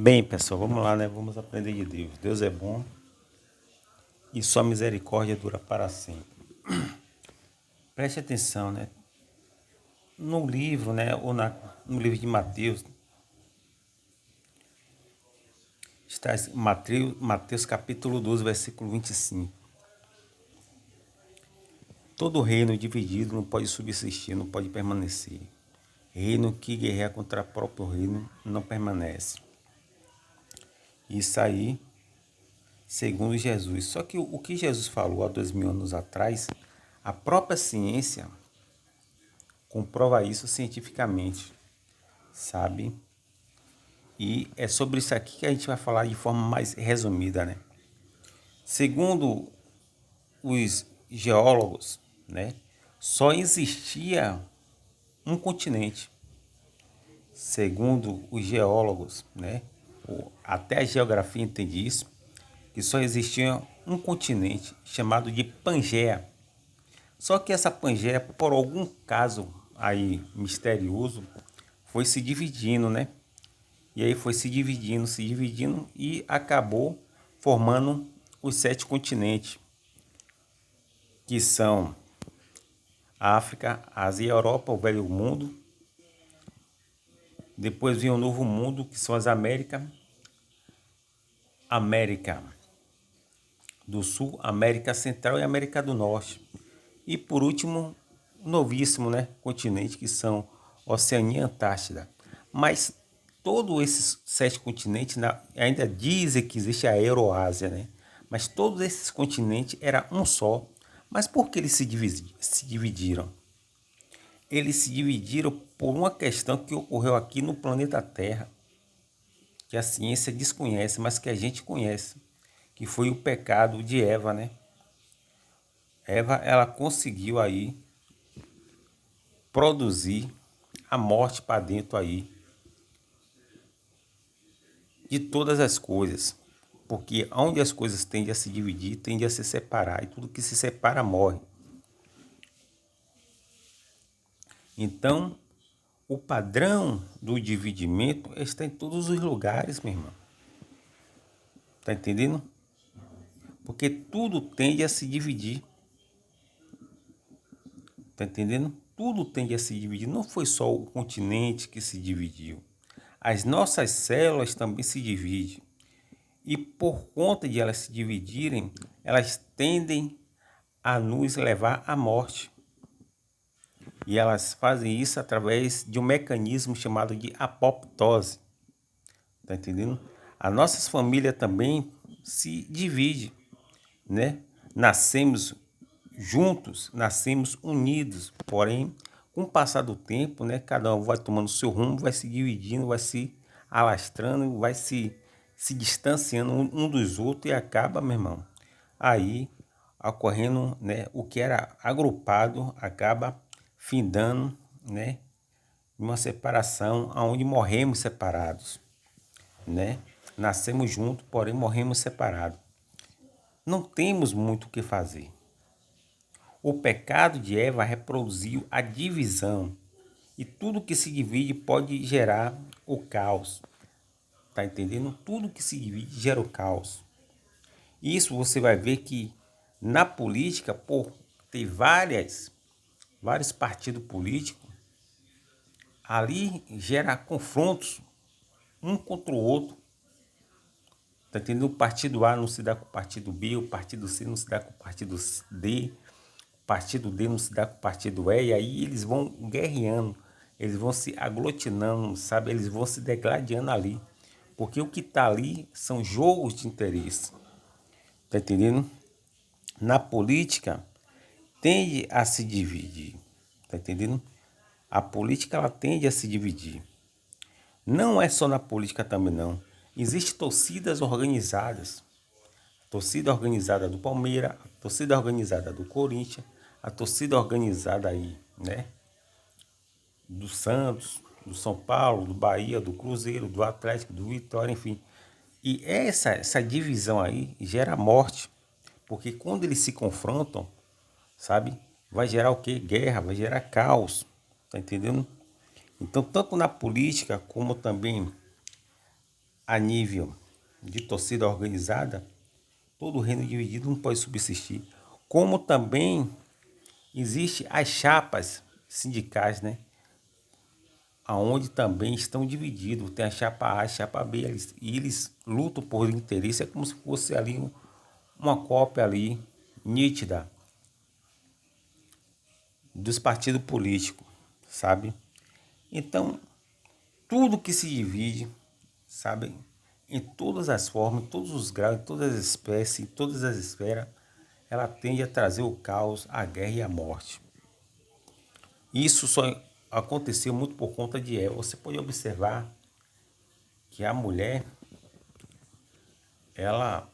Bem, pessoal, vamos lá, né? Vamos aprender de Deus. Deus é bom e sua misericórdia dura para sempre. Preste atenção, né? No livro, né? No livro de Mateus, está Mateus capítulo 12, versículo 25. Todo reino dividido não pode subsistir, não pode permanecer. Reino que guerreia contra o próprio reino não permanece. Isso aí, segundo Jesus. Só que o que Jesus falou há 2000 anos atrás, a própria ciência comprova isso cientificamente, sabe? E é sobre isso aqui que a gente vai falar de forma mais resumida, né? Segundo os geólogos, né, só existia um continente. Segundo os geólogos, né, até a geografia entende isso, que só existia um continente chamado de Pangeia. Só que essa Pangeia, por algum caso aí misterioso, foi se dividindo, né? E aí foi se dividindo e acabou formando os 7 continentes, que são África, Ásia e Europa, o Velho Mundo. Depois vem o Novo Mundo, que são as América do Sul, América Central e América do Norte. E por último, o novíssimo, né, continente, que são Oceania e Antártida. Mas todos esses 7 continentes ainda dizem que existe a Euroásia, né? Mas todos esses continentes eram um só. Mas por que eles se dividiram? Eles se dividiram por uma questão que ocorreu aqui no planeta Terra, que a ciência desconhece, mas que a gente conhece, que foi o pecado de Eva, né? Eva, ela conseguiu aí produzir a morte para dentro aí de todas as coisas. Porque onde as coisas tendem a se dividir, tende a se separar. E tudo que se separa morre. Então, o padrão do dividimento está em todos os lugares, meu irmão. Tá entendendo? Porque tudo tende a se dividir. Tá entendendo? Tudo tende a se dividir. Não foi só o continente que se dividiu. As nossas células também se dividem. E por conta de elas se dividirem, elas tendem a nos levar à morte. E elas fazem isso através de um mecanismo chamado de apoptose. Tá entendendo? A nossa família também se divide, né? Nascemos juntos, nascemos unidos, porém, com o passar do tempo, né, cada um vai tomando seu rumo, vai se dividindo, vai se alastrando, vai se distanciando um dos outros e acaba, meu irmão, aí ocorrendo, né, o que era agrupado acaba findando, né, uma separação onde morremos separados, né? Nascemos juntos, porém morremos separados. Não temos muito o que fazer. O pecado de Eva reproduziu a divisão. E tudo que se divide pode gerar o caos. Tá entendendo? Tudo que se divide gera o caos. Isso você vai ver que na política, por ter vários partidos políticos, ali gera confrontos um contra o outro. Tá entendendo? O partido A não se dá com o partido B, o partido C não se dá com o partido D, o partido D não se dá com o partido E, e aí eles vão guerreando, eles vão se aglutinando, sabe? Eles vão se degladiando ali. Porque o que tá ali são jogos de interesse. Tá entendendo? Na política, tende a se dividir. Tá entendendo? A política, ela tende a se dividir. Não é só na política também, não. Existem torcidas organizadas. Torcida organizada do Palmeiras, a torcida organizada do Corinthians, a torcida organizada aí, né? Do Santos, do São Paulo, do Bahia, do Cruzeiro, do Atlético, do Vitória, enfim. E essa divisão aí gera morte. Porque quando eles se confrontam, sabe? Vai gerar o quê? Guerra, vai gerar caos. Tá entendendo? Então, tanto na política como também a nível de torcida organizada, todo reino dividido não pode subsistir. Como também existe as chapas sindicais, né? Aonde também estão divididos. Tem a chapa A, a chapa B, e eles lutam por interesse. É como se fosse ali uma cópia ali nítida dos partidos políticos, sabe? Então, tudo que se divide, sabe? Em todas as formas, em todos os graus, em todas as espécies, em todas as esferas, ela tende a trazer o caos, a guerra e a morte. Isso só aconteceu muito por conta de Eva. Você pode observar que a mulher, ela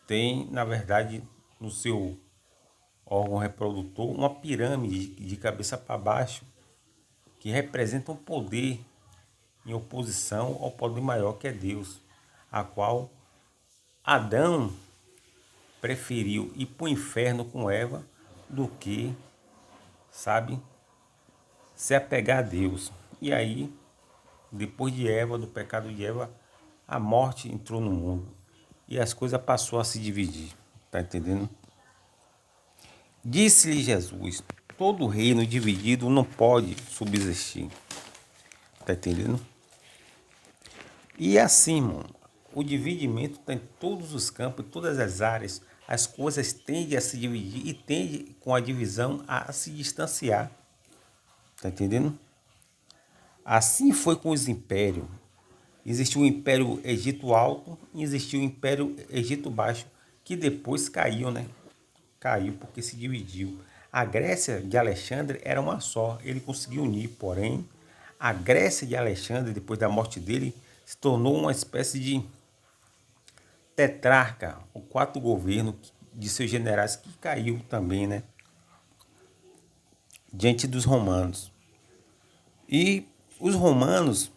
tem, na verdade, no seu órgão reprodutor, uma pirâmide de cabeça para baixo, que representa um poder em oposição ao poder maior que é Deus, a qual Adão preferiu ir para o inferno com Eva do que, sabe, se apegar a Deus. E aí, depois de Eva, do pecado de Eva, a morte entrou no mundo e as coisas passou a se dividir. Tá entendendo? Disse-lhe Jesus: todo reino dividido não pode subsistir. Tá entendendo? E assim, irmão, o dividimento está em todos os campos, em todas as áreas. As coisas tendem a se dividir e tendem, com a divisão, a se distanciar. Tá entendendo? Assim foi com os impérios. Existiu o Império Egito Alto e existiu o Império Egito Baixo, que depois caiu, né? Caiu porque se dividiu. A Grécia de Alexandre era uma só, ele conseguiu unir, porém, a Grécia de Alexandre, depois da morte dele, se tornou uma espécie de tetrarca, o quarto governo de seus generais, que caiu também, né? Diante dos romanos. E os romanos,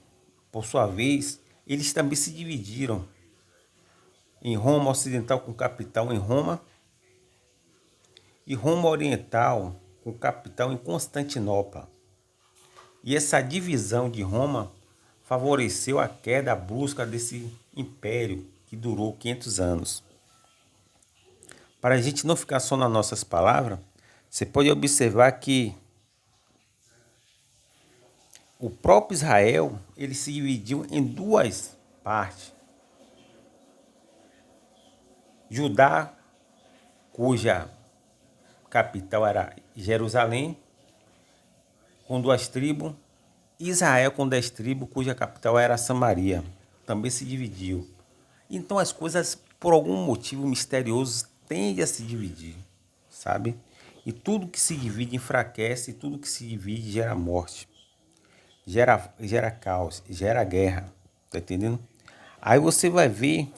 por sua vez, eles também se dividiram em Roma Ocidental com capital em Roma e Roma Oriental com capital em Constantinopla. E essa divisão de Roma favoreceu a queda brusca desse império que durou 500 anos. Para a gente não ficar só nas nossas palavras, você pode observar que o próprio Israel ele se dividiu em duas partes. Judá, cuja capital era Jerusalém, com 2 tribos. Israel, com 10 tribos, cuja capital era Samaria. Também se dividiu. Então as coisas, por algum motivo misterioso, tendem a se dividir, sabe? E tudo que se divide enfraquece, e tudo que se divide gera morte, gera caos, gera guerra, tá entendendo? Aí você vai ver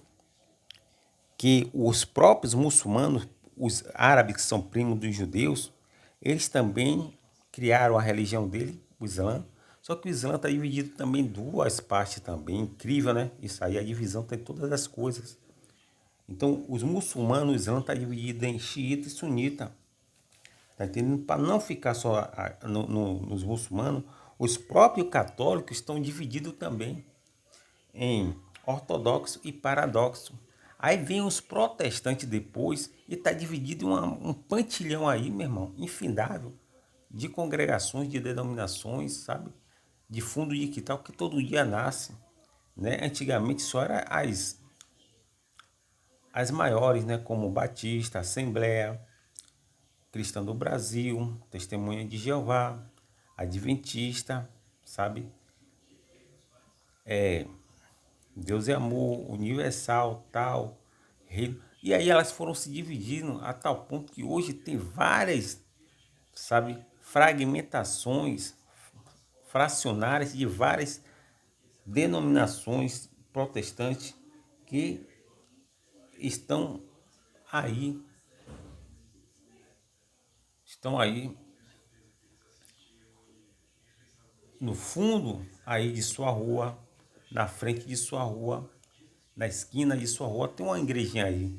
que os próprios muçulmanos, os árabes que são primos dos judeus, eles também criaram a religião dele, o Islã. Só que o Islã está dividido também em duas partes também. Incrível, né? Isso aí, a divisão tem todas as coisas. Então, os muçulmanos, o Islã está dividido em xiita e sunita. Tá entendendo? Para não ficar só nos muçulmanos, os próprios católicos estão divididos também em ortodoxo e paradoxo. Aí vem os protestantes depois e está dividido em um pantilhão aí, meu irmão, infindável, de congregações, de denominações, sabe? De fundo de quintal que todo dia nasce, né? Antigamente só era as maiores, né? Como Batista, Assembleia, Cristã do Brasil, Testemunha de Jeová, Adventista, sabe? Deus é amor, universal, tal, reino. E aí elas foram se dividindo a tal ponto que hoje tem várias, sabe, fragmentações fracionárias de várias denominações protestantes que estão aí, estão aí no fundo aí de sua rua, na frente de sua rua, na esquina de sua rua, tem uma igrejinha aí.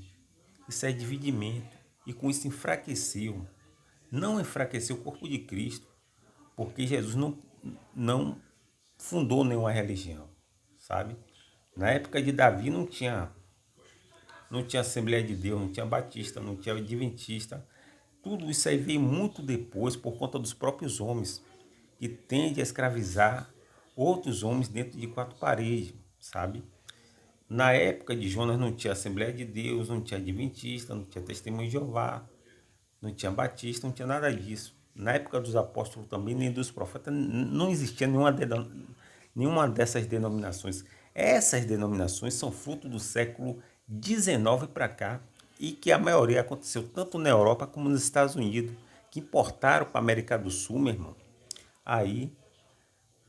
Isso é dividimento. E com isso enfraqueceu. Não enfraqueceu o corpo de Cristo, porque Jesus não fundou nenhuma religião, sabe? Na época de Davi não tinha Assembleia de Deus, não tinha Batista, não tinha Adventista. Tudo isso aí veio muito depois por conta dos próprios homens, que tendem a escravizar outros homens dentro de quatro paredes, sabe? Na época de Jonas não tinha Assembleia de Deus, não tinha Adventista, não tinha Testemunho de Jeová, não tinha Batista, não tinha nada disso. Na época dos apóstolos também, nem dos profetas, não existia nenhuma dessas denominações. Essas denominações são fruto do século XIX para cá e que a maioria aconteceu tanto na Europa como nos Estados Unidos, que importaram para a América do Sul, meu irmão, aí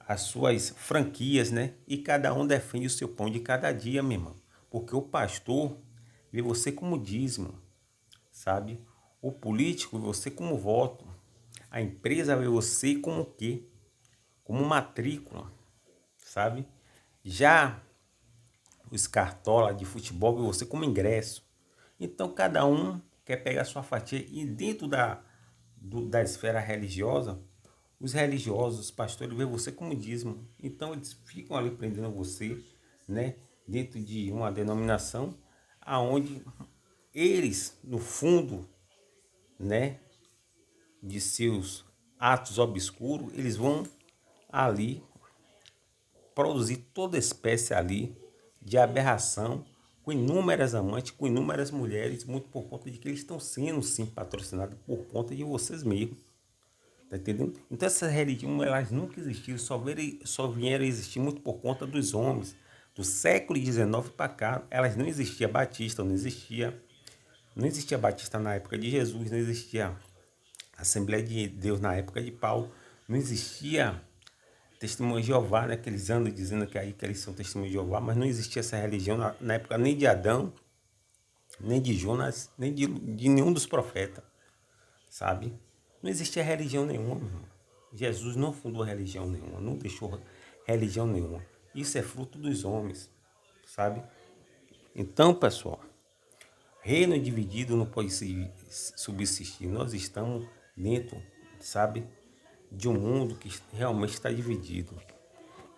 as suas franquias, né? E cada um defende o seu pão de cada dia, meu irmão. Porque o pastor vê você como dízimo, sabe? O político vê você como voto. A empresa vê você como o quê? Como matrícula, sabe? Já os cartola de futebol vê você como ingresso. Então cada um quer pegar sua fatia e dentro da esfera religiosa, os religiosos, os pastores vê você como dízimo. Então eles ficam ali prendendo você, né? Dentro de uma denominação aonde eles, no fundo, né, de seus atos obscuros, eles vão ali produzir toda espécie ali de aberração, com inúmeras amantes, com inúmeras mulheres, muito por conta de que eles estão sendo sim patrocinados por conta de vocês mesmos. Tá entendendo? Então essas religiões elas nunca existiram, só vieram a existir muito por conta dos homens. Do século XIX para cá, elas não existia Batista, não existia Batista na época de Jesus, não existia Assembleia de Deus na época de Paulo, não existia Testemunho de Jeová, né, que eles andam dizendo que aí que eles são Testemunho de Jeová, mas não existia essa religião na época nem de Adão, nem de Jonas, nem de nenhum dos profetas, sabe? Não existia religião nenhuma, meu irmão. Jesus não fundou religião nenhuma, não deixou religião nenhuma. Isso é fruto dos homens, sabe? Então, pessoal, reino dividido não pode subsistir. Nós estamos dentro, sabe, de um mundo que realmente está dividido.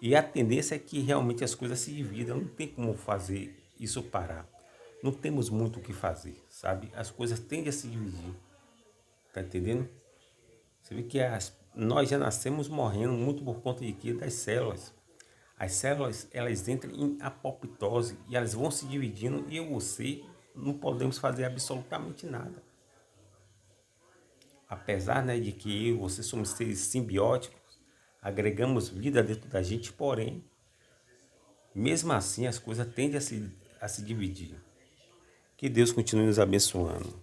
E a tendência é que realmente as coisas se dividam. Não tem como fazer isso parar. Não temos muito o que fazer, sabe? As coisas tendem a se dividir. Tá entendendo? Você vê que nós já nascemos morrendo muito por conta de quê? Das células. As células, elas entram em apoptose e elas vão se dividindo e eu e você não podemos fazer absolutamente nada. Apesar, né, de que eu e você somos seres simbióticos, agregamos vida dentro da gente, porém, mesmo assim as coisas tendem a se dividir. Que Deus continue nos abençoando.